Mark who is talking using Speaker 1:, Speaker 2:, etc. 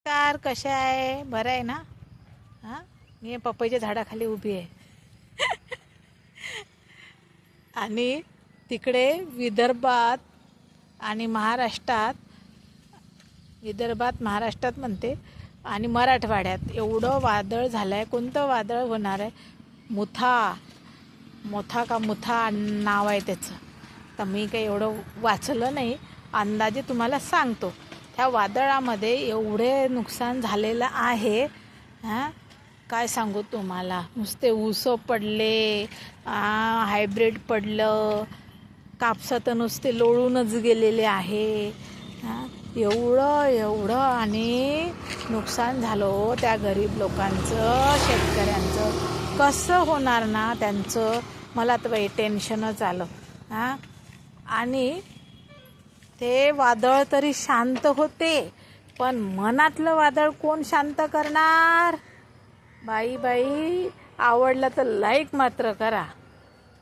Speaker 1: Car कशा आहे? बरं आहे ना? हां, मी पपईच्या झाडाखाली उभी आहे. आणि तिकडे विदर्भात आणि महाराष्ट्रात म्हणते आणि मराठवाड्यात एवढं वादळ झालं आहे. कोणतं वादळ होणार आहे? मुथा नाव आहे त्याचं. तर मी काही एवढं वाचलं नाही, अंदाजे तुम्हाला सांगतो. त्या वादळामध्ये एवढे नुकसान झालेलं आहे. हां, काय सांगू तुम्हाला. नुसते ऊस पडले, हायब्रीड पडलं, कापसं तर नुसते लोळूनच गेलेले आहे. एवढं आणि नुकसान झालं त्या गरीब लोकांचं, शेतकऱ्यांचं. कसं होणार ना त्यांचं? मला तर बाई टेन्शनच आलं. आणि ते वादळ तरी शांत होते, पण मनातलं वादळ कोण शांत करणार? बाई आवडलं तर लाईक मात्र करा.